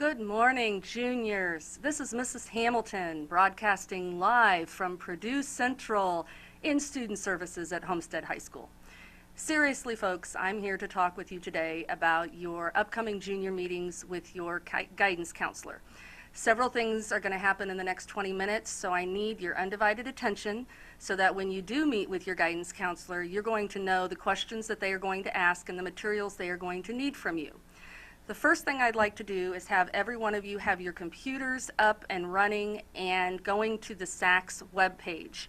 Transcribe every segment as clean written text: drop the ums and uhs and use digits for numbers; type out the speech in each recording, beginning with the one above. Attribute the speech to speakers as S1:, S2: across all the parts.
S1: Good morning, juniors. This is Mrs. Hamilton broadcasting live from Purdue Central in Student Services at Homestead High School. Seriously, folks, I'm here to talk with you today about your upcoming junior meetings with your guidance counselor. Several things are going to happen in the next 20 minutes, so I need your undivided attention so that when you do meet with your guidance counselor, you're going to know the questions that they are going to ask and the materials they are going to need from you. The first thing I'd like to do is have every one of you have your computers up and running and going to the SACS webpage.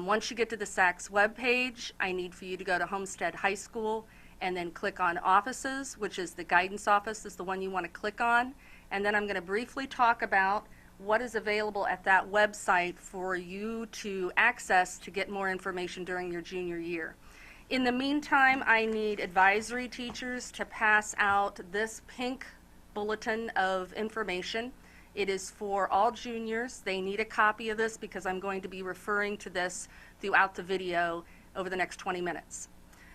S1: Once you get to the SACS webpage, I need for you to go to Homestead High School and then click on Offices, which is the guidance office is the one you want to click on. And then I'm going to briefly talk about what is available at that website for you to access to get more information during your junior year. In the meantime, I need advisory teachers to pass out this pink bulletin of information. It is for all juniors. They need a copy of this because I'm going to be referring to this throughout the video over the next 20 minutes.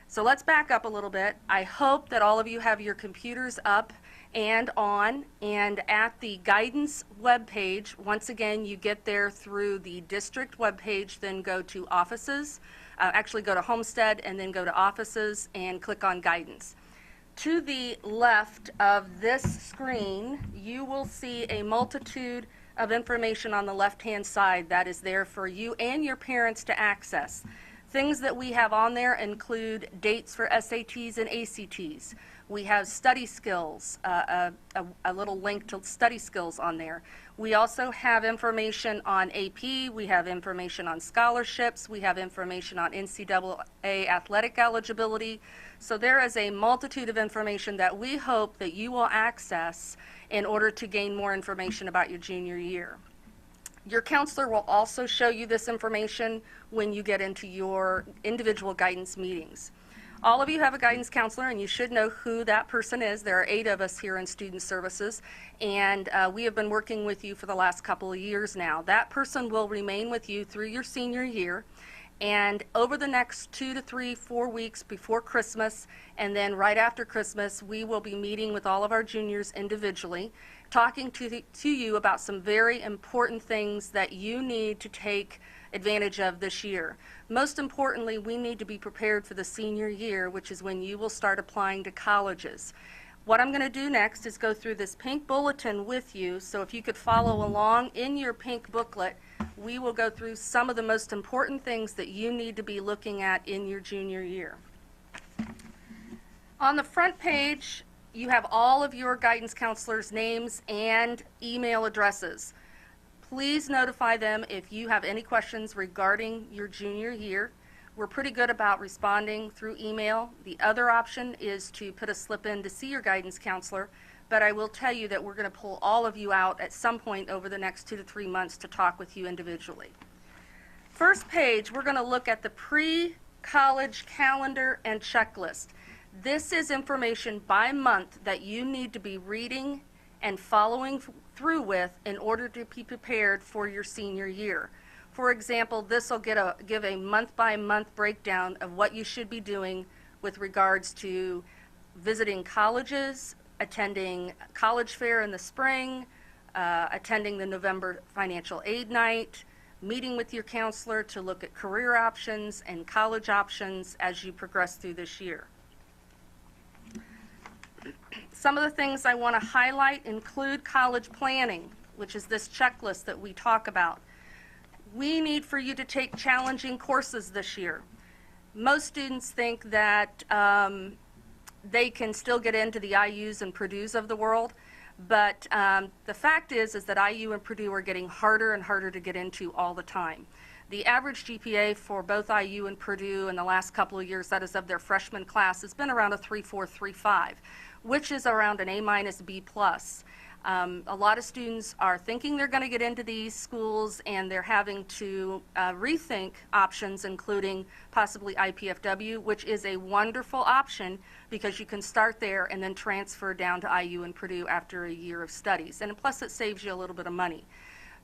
S1: So let's back up a little bit. I hope that all of you have your computers up and on, and at the guidance webpage, once again, you get there through the district webpage, then go to Offices. Actually go to Homestead and then go to Offices and click on Guidance. To the left of this screen, you will see a multitude of information on the left-hand side that is there for you and your parents to access. Things that we have on there include dates for SATs and ACTs. We have study skills, a little link to study skills on there. We also have information on AP, we have information on scholarships, we have information on NCAA athletic eligibility. So there is a multitude of information that we hope that you will access in order to gain more information about your junior year. Your counselor will also show you this information when you get into your individual guidance meetings. All of you have a guidance counselor, and you should know who that person is. There are 8 of us here in Student Services, and we have been working with you for the last couple of years now. That person will remain with you through your senior year, and over the next 2 to 3, 4 weeks before Christmas, and then right after Christmas, we will be meeting with all of our juniors individually, talking to you about some very important things that you need to take advantage of this year. Most importantly, we need to be prepared for the senior year, which is when you will start applying to colleges. What I'm going to do next is go through this pink bulletin with you, so if you could follow along in your pink booklet, we will go through some of the most important things that you need to be looking at in your junior year. On the front page, you have all of your guidance counselors' names and email addresses. Please notify them if you have any questions regarding your junior year. We're pretty good about responding through email. The other option is to put a slip in to see your guidance counselor, but I will tell you that we're going to pull all of you out at some point over the next 2 to 3 months to talk with you individually. First page, we're going to look at the pre-college calendar and checklist. This is information by month that you need to be reading and following through with in order to be prepared for your senior year. For example, this will give a month-by-month breakdown of what you should be doing with regards to visiting colleges, attending college fair in the spring, attending the November financial aid night, meeting with your counselor to look at career options and college options as you progress through this year. Some of the things I want to highlight include college planning, which is this checklist that we talk about. We need for you to take challenging courses this year. Most students think that they can still get into the IUs and Purdues of the world, but the fact is that IU and Purdue are getting harder and harder to get into all the time. The average GPA for both IU and Purdue in the last couple of years, that is of their freshman class, has been around a 3.4, 3.5, which is around an A-, B+. A lot of students are thinking they're going to get into these schools, and they're having to rethink options, including possibly IPFW, which is a wonderful option because you can start there and then transfer down to IU and Purdue after a year of studies. And plus, it saves you a little bit of money.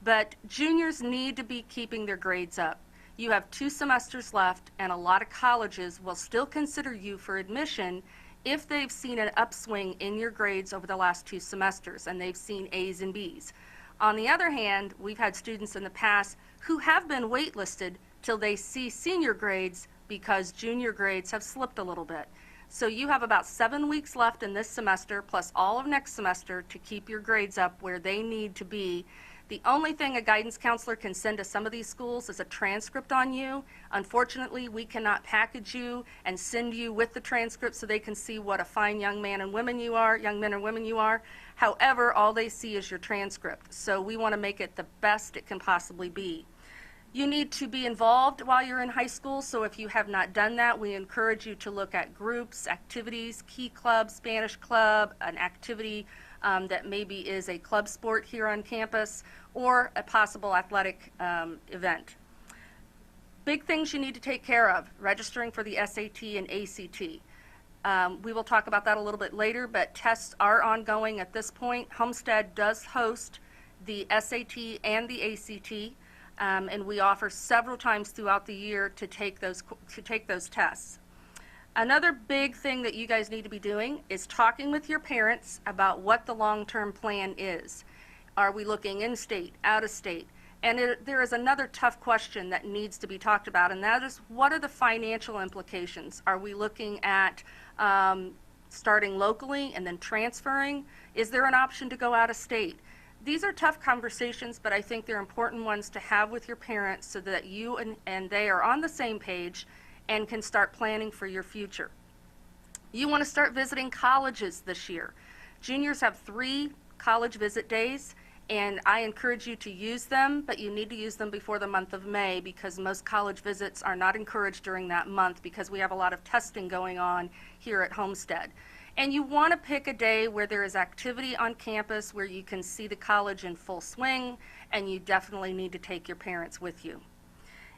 S1: But juniors need to be keeping their grades up. You have 2 semesters left, and a lot of colleges will still consider you for admission if they've seen an upswing in your grades over the last 2 semesters and they've seen A's and B's. On the other hand, we've had students in the past who have been waitlisted till they see senior grades because junior grades have slipped a little bit. So you have about 7 weeks left in this semester, plus all of next semester, to keep your grades up where they need to be. The only thing a guidance counselor can send to some of these schools is a transcript on you. Unfortunately, we cannot package you and send you with the transcript so they can see what a fine young man and women you are, young men and women you are. However, all they see is your transcript. So we want to make it the best it can possibly be. You need to be involved while you're in high school, so if you have not done that, we encourage you to look at groups, activities, Key Club, Spanish Club, an activity that maybe is a club sport here on campus, or a possible athletic event. Big things you need to take care of: registering for the SAT and ACT. We will talk about that a little bit later, but tests are ongoing at this point. Homestead does host the SAT and the ACT. And we offer several times throughout the year to take those tests. Another big thing that you guys need to be doing is talking with your parents about what the long-term plan is. Are we looking in-state, out-of-state? And there is another tough question that needs to be talked about, and that is, what are the financial implications? Are we looking at starting locally and then transferring? Is there an option to go out-of-state? These are tough conversations, but I think they're important ones to have with your parents so that you and they are on the same page and can start planning for your future. You want to start visiting colleges this year. Juniors have 3 college visit days, and I encourage you to use them, but you need to use them before the month of May because most college visits are not encouraged during that month because we have a lot of testing going on here at Homestead. And you want to pick a day where there is activity on campus, where you can see the college in full swing, and you definitely need to take your parents with you.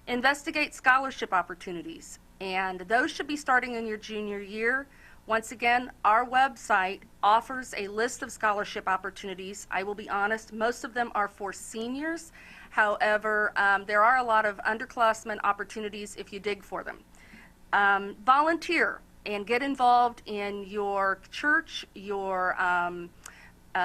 S1: Investigate scholarship opportunities, and those should be starting in your junior year. Once again, our website offers a list of scholarship opportunities. I will be honest, most of them are for seniors. However, there are a lot of underclassmen opportunities if you dig for them. Volunteer and get involved in your church, your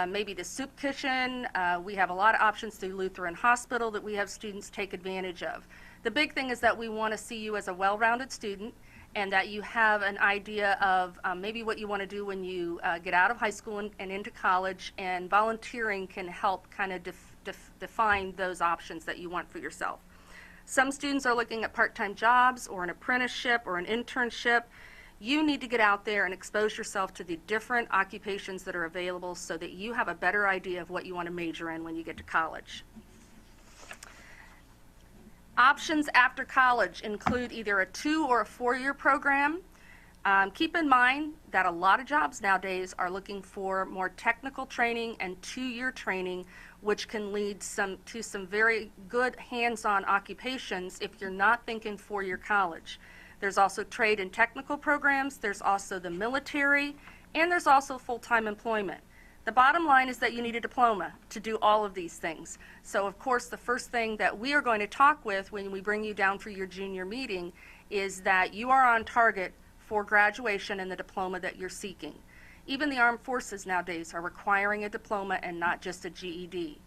S1: maybe the soup kitchen. We have a lot of options through Lutheran Hospital that we have students take advantage of. The big thing is that we want to see you as a well-rounded student and that you have an idea of maybe what you want to do when you get out of high school and into college, and volunteering can help kind of define those options that you want for yourself. Some students are looking at part-time jobs or an apprenticeship or an internship. You need to get out there and expose yourself to the different occupations that are available so that you have a better idea of what you want to major in when you get to college. Options after college include either a 2 or a 4-year program. Keep in mind that a lot of jobs nowadays are looking for more technical training and 2-year training, which can lead to some very good hands-on occupations if you're not thinking 4-year college. There's also trade and technical programs, there's also the military, and there's also full-time employment. The bottom line is that you need a diploma to do all of these things. So of course the first thing that we are going to talk with when we bring you down for your junior meeting is that you are on target for graduation and the diploma that you're seeking. Even the armed forces nowadays are requiring a diploma and not just a GED.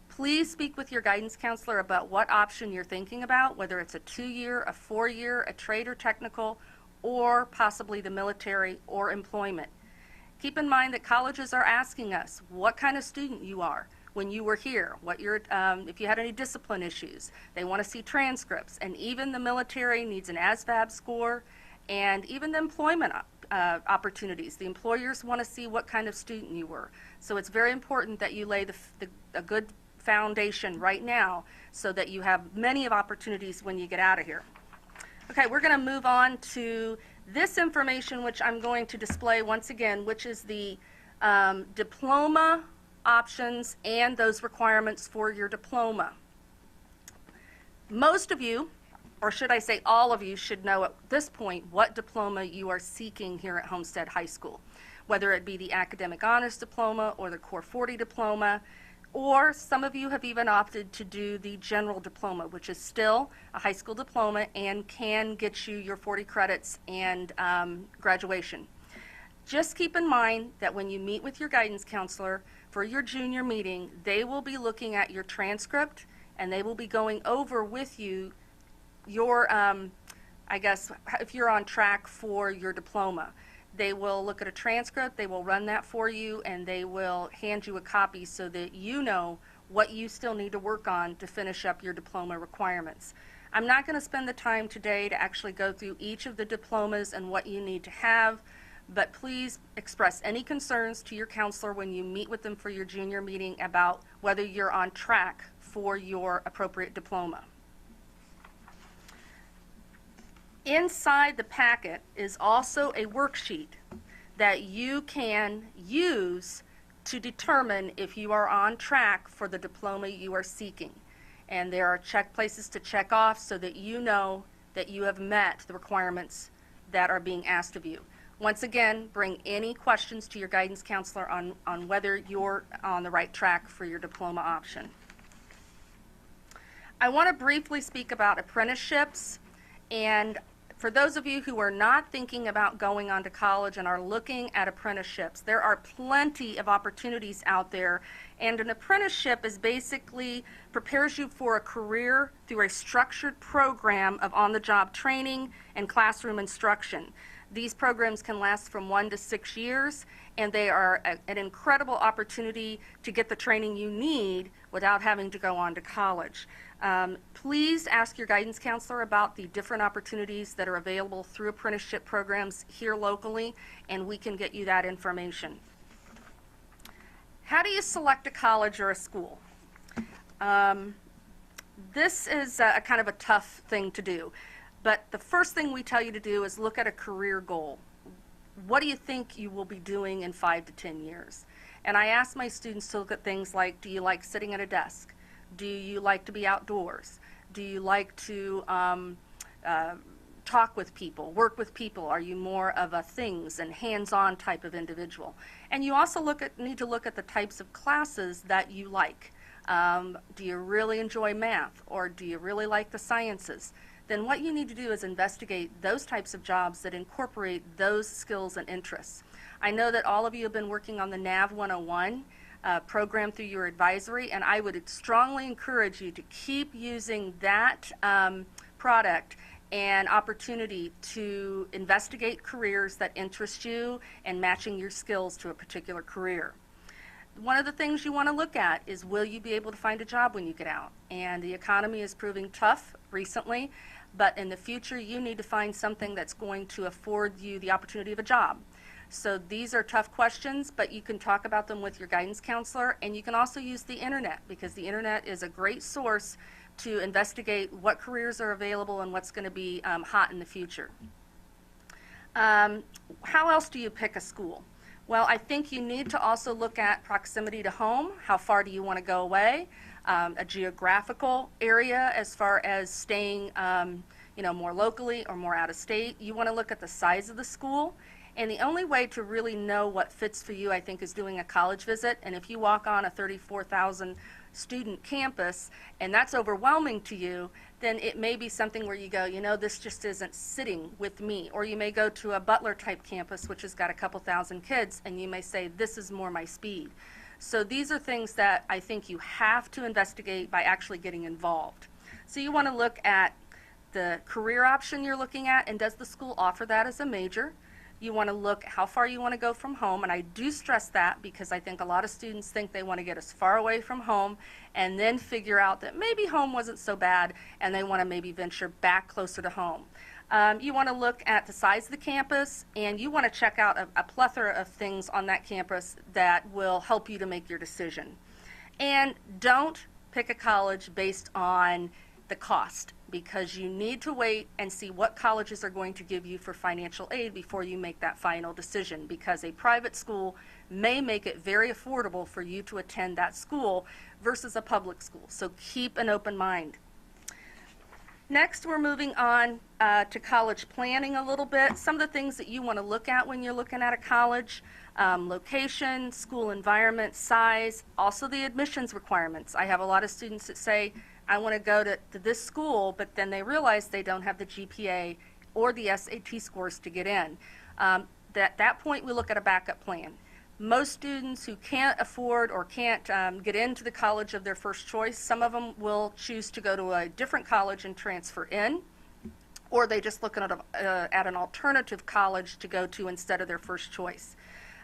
S1: Please speak with your guidance counselor about what option you're thinking about, whether it's a 2-year, a 4-year, a trade or technical, or possibly the military or employment. Keep in mind that colleges are asking us what kind of student you are when you were here, if you had any discipline issues. They want to see transcripts, and even the military needs an ASVAB score, and even the employment opportunities. The employers want to see what kind of student you were. So it's very important that you lay a good foundation right now so that you have many of opportunities when you get out of here. Okay, we're going to move on to this information, which I'm going to display once again, which is the diploma options and those requirements for your diploma. Most of you, or should I say all of you, should know at this point what diploma you are seeking here at Homestead High School, whether it be the Academic Honors Diploma or the Core 40 Diploma, or some of you have even opted to do the General Diploma, which is still a high school diploma and can get you your 40 credits and graduation. Just keep in mind that when you meet with your guidance counselor for your junior meeting, they will be looking at your transcript and they will be going over with you your, I guess, if you're on track for your diploma. They will look at a transcript, they will run that for you, and they will hand you a copy so that you know what you still need to work on to finish up your diploma requirements. I'm not going to spend the time today to actually go through each of the diplomas and what you need to have, but please express any concerns to your counselor when you meet with them for your junior meeting about whether you're on track for your appropriate diploma. Inside the packet is also a worksheet that you can use to determine if you are on track for the diploma you are seeking. And there are places to check off so that you know that you have met the requirements that are being asked of you. Once again, bring any questions to your guidance counselor on whether you're on the right track for your diploma option. I want to briefly speak about apprenticeships, and for those of you who are not thinking about going on to college and are looking at apprenticeships, there are plenty of opportunities out there, and an apprenticeship is basically prepares you for a career through a structured program of on-the-job training and classroom instruction. These programs can last from 1 to 6 years, and they are an incredible opportunity to get the training you need without having to go on to college. Please ask your guidance counselor about the different opportunities that are available through apprenticeship programs here locally, and we can get you that information. How do you select a college or a school? This is a kind of a tough thing to do, but the first thing we tell you to do is look at a career goal. What do you think you will be doing in 5 to 10 years? And I ask my students to look at things like, do you like sitting at a desk? Do you like to be outdoors? Do you like to talk with people, work with people? Are you more of a things and hands-on type of individual? And you also need to look at the types of classes that you like. Do you really enjoy math, or do you really like the sciences? Then what you need to do is investigate those types of jobs that incorporate those skills and interests. I know that all of you have been working on the NAV 101 program through your advisory, and I would strongly encourage you to keep using that product and opportunity to investigate careers that interest you and matching your skills to a particular career. One of the things you want to look at is, will you be able to find a job when you get out? And the economy is proving tough recently, but in the future you need to find something that's going to afford you the opportunity of a job. So these are tough questions, but you can talk about them with your guidance counselor, and you can also use the internet, because the internet is a great source to investigate what careers are available and what's going to be hot in the future. How else do you pick a school? Well, I think you need to also look at proximity to home. How far do you want to go away? A geographical area as far as staying more locally or more out of state. You want to look at the size of the school. And the only way to really know what fits for you, I think, is doing a college visit. And if you walk on a 34,000 student campus and that's overwhelming to you, then it may be something where you go, this just isn't sitting with me. Or you may go to a Butler type campus, which has got a couple thousand kids, and you may say, this is more my speed. So these are things that I think you have to investigate by actually getting involved. So you want to look at the career option you're looking at, and does the school offer that as a major? You want to look how far you want to go from home, and I do stress that because I think a lot of students think they want to get as far away from home and then figure out that maybe home wasn't so bad and they want to maybe venture back closer to home. You want to look at the size of the campus, and you want to check out a plethora of things on that campus that will help you to make your decision. And don't pick a college based on the cost, because you need to wait and see what colleges are going to give you for financial aid before you make that final decision, because a private school may make it very affordable for you to attend that school versus a public school. So keep an open mind. Next, we're moving on to college planning a little bit. Some of the things that you want to look at when you're looking at a college: location, school environment, size, also the admissions requirements. I have a lot of students that say, I want to go to this school, but then they realize they don't have the GPA or the SAT scores to get in. At that point, we look at a backup plan. Most students who can't afford or can't get into the college of their first choice, some of them will choose to go to a different college and transfer in, or they just look at an alternative college to go to instead of their first choice.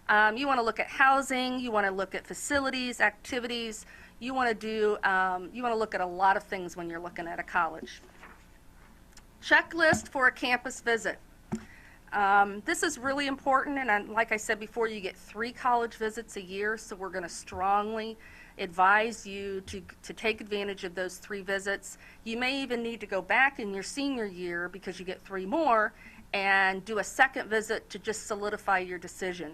S1: You want to look at housing, you want to look at facilities, activities, you want to look at a lot of things when you're looking at a college. Checklist for a campus visit. This is really important, and like I said before, you get 3 college visits a year, so we're going to strongly advise you to take advantage of those 3 visits. You may even need to go back in your senior year because you get 3 more and do a second visit to just solidify your decision.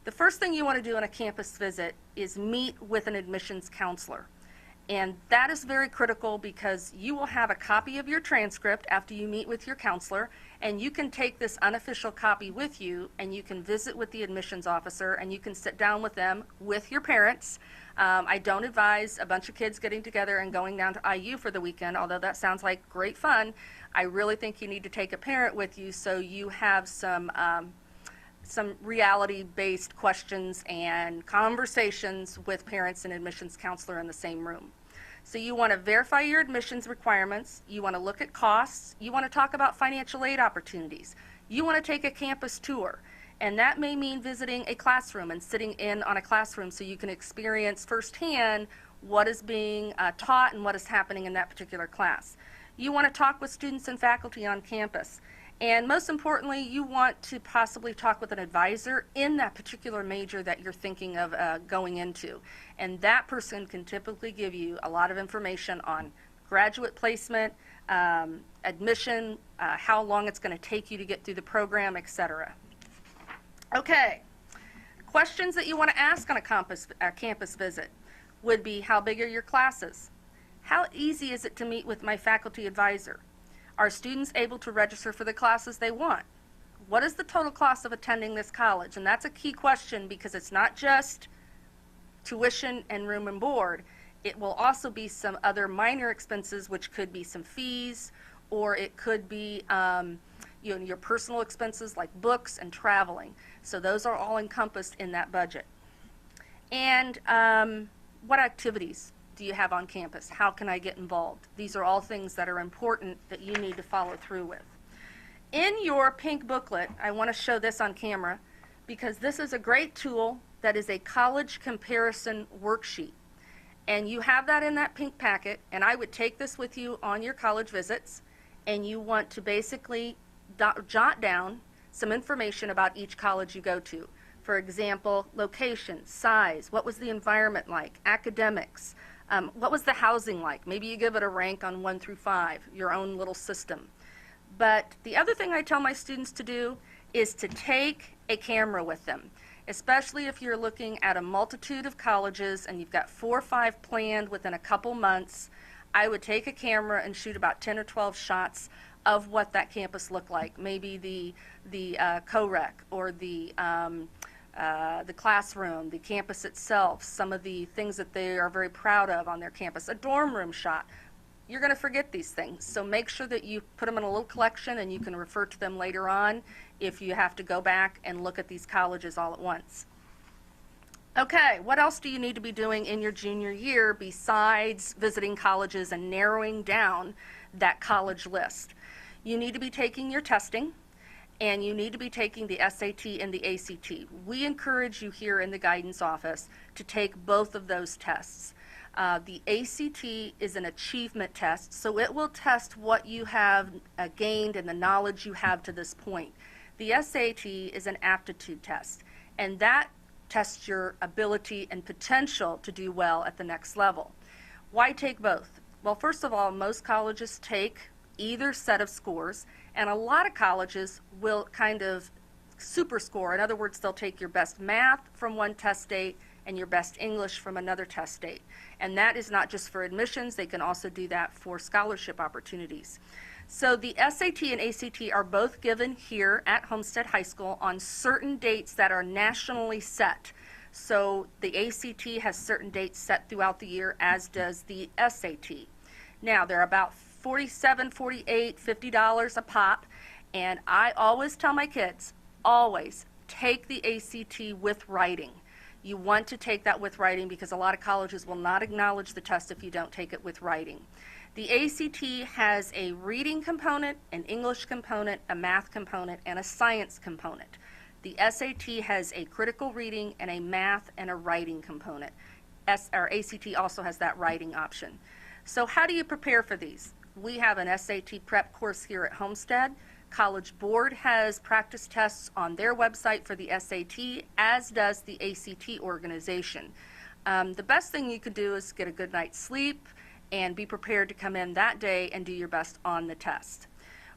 S1: The first thing you want to do on a campus visit is meet with an admissions counselor. And that is very critical because you will have a copy of your transcript after you meet with your counselor, and you can take this unofficial copy with you and you can visit with the admissions officer and you can sit down with them with your parents. I don't advise a bunch of kids getting together and going down to IU for the weekend, although that sounds like great fun. I really think you need to take a parent with you so you have some reality-based questions and conversations with parents and admissions counselor in the same room. So you want to verify your admissions requirements, you want to look at costs, you want to talk about financial aid opportunities, you want to take a campus tour, and that may mean visiting a classroom and sitting in on a classroom so you can experience firsthand what is being taught and what is happening in that particular class. You want to talk with students and faculty on campus. And most importantly, you want to possibly talk with an advisor in that particular major that you're thinking of going into. And that person can typically give you a lot of information on graduate placement, admission, how long it's going to take you to get through the program, etc. Okay, questions that you want to ask on a campus visit would be, how big are your classes? How easy is it to meet with my faculty advisor? Are students able to register for the classes they want? What is the total cost of attending this college? And that's a key question because it's not just tuition and room and board. It will also be some other minor expenses, which could be some fees, or it could be your personal expenses like books and traveling. So those are all encompassed in that budget. And what activities do you have on campus? How can I get involved? These are all things that are important that you need to follow through with. In your pink booklet, I want to show this on camera because this is a great tool that is a college comparison worksheet. And you have that in that pink packet, and I would take this with you on your college visits, and you want to basically jot down some information about each college you go to. For example, location, size, what was the environment like, academics, what was the housing like? Maybe you give it a rank on 1 through 5, your own little system. But the other thing I tell my students to do is to take a camera with them, especially if you're looking at a multitude of colleges and you've got 4 or 5 planned within a couple months. I would take a camera and shoot about 10 or 12 shots of what that campus looked like. Maybe the co-rec or the classroom, the campus itself, some of the things that they are very proud of on their campus, a dorm room shot. You're going to forget these things, so make sure that you put them in a little collection and you can refer to them later on if you have to go back and look at these colleges all at once. Okay, what else do you need to be doing in your junior year besides visiting colleges and narrowing down that college list? You need to be taking your testing, and you need to be taking the SAT and the ACT. We encourage you here in the guidance office to take both of those tests. The ACT is an achievement test, so it will test what you have gained and the knowledge you have to this point. The SAT is an aptitude test, and that tests your ability and potential to do well at the next level. Why take both? Well, first of all, most colleges take either set of scores, and a lot of colleges will kind of super score. In other words, they'll take your best math from one test date and your best English from another test date. And that is not just for admissions, they can also do that for scholarship opportunities. So the SAT and ACT are both given here at Homestead High School on certain dates that are nationally set. So the ACT has certain dates set throughout the year, as does the SAT. Now, they're about $47, $48, $50 a pop, and I always tell my kids, always take the ACT with writing. You want to take that with writing because a lot of colleges will not acknowledge the test if you don't take it with writing. The ACT has a reading component, an English component, a math component, and a science component. The SAT has a critical reading and a math and a writing component. Our ACT also has that writing option. So how do you prepare for these? We have an SAT prep course here at Homestead. College Board has practice tests on their website for the SAT, as does the ACT organization. The best thing you could do is get a good night's sleep and be prepared to come in that day and do your best on the test.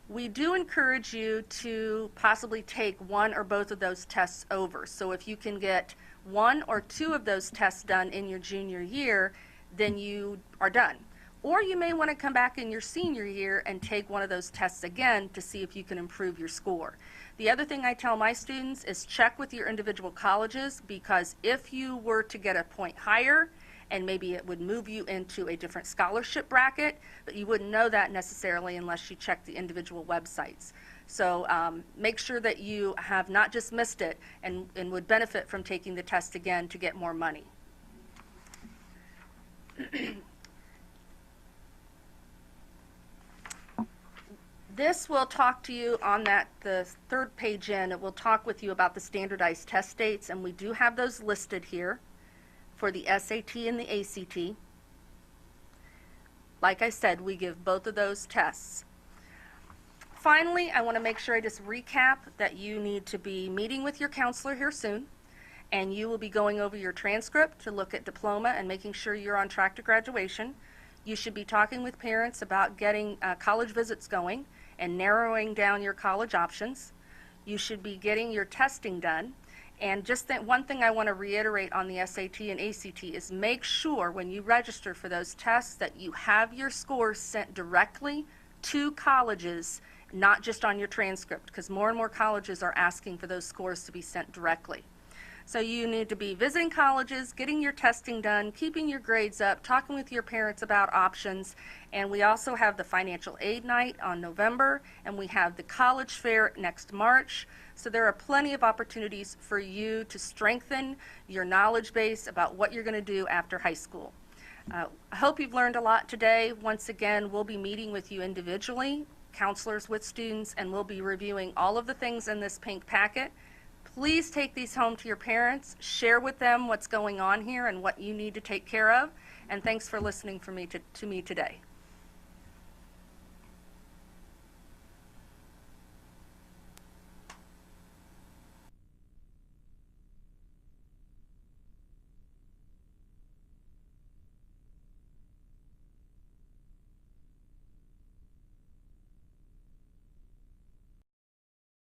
S1: We do encourage you to possibly take one or both of those tests over. So if you can get one or two of those tests done in your junior year, then you are done. Or you may want to come back in your senior year and take one of those tests again to see if you can improve your score. The other thing I tell my students is check with your individual colleges, because if you were to get a point higher, and maybe it would move you into a different scholarship bracket, but you wouldn't know that necessarily unless you check the individual websites. So make sure that you have not just missed it and would benefit from taking the test again to get more money. This will talk to you on the third page in. It will talk with you about the standardized test dates, and we do have those listed here for the SAT and the ACT. Like I said, we give both of those tests. Finally, I want to make sure I just recap that you need to be meeting with your counselor here soon, and you will be going over your transcript to look at diploma and making sure you're on track to graduation. You should be talking with parents about getting college visits going and narrowing down your college options. You should be getting your testing done. And just one thing I want to reiterate on the SAT and ACT is make sure when you register for those tests that you have your scores sent directly to colleges, not just on your transcript, because more and more colleges are asking for those scores to be sent directly. So you need to be visiting colleges, getting your testing done, keeping your grades up, talking with your parents about options, and we also have the financial aid night on November, and we have the college fair next March. So there are plenty of opportunities for you to strengthen your knowledge base about what you're going to do after high school. I hope you've learned a lot today. Once again, we'll be meeting with you individually, counselors with students, and we'll be reviewing all of the things in this pink packet. Please take these home to your parents, share with them what's going on here and what you need to take care of, and thanks for listening to me today.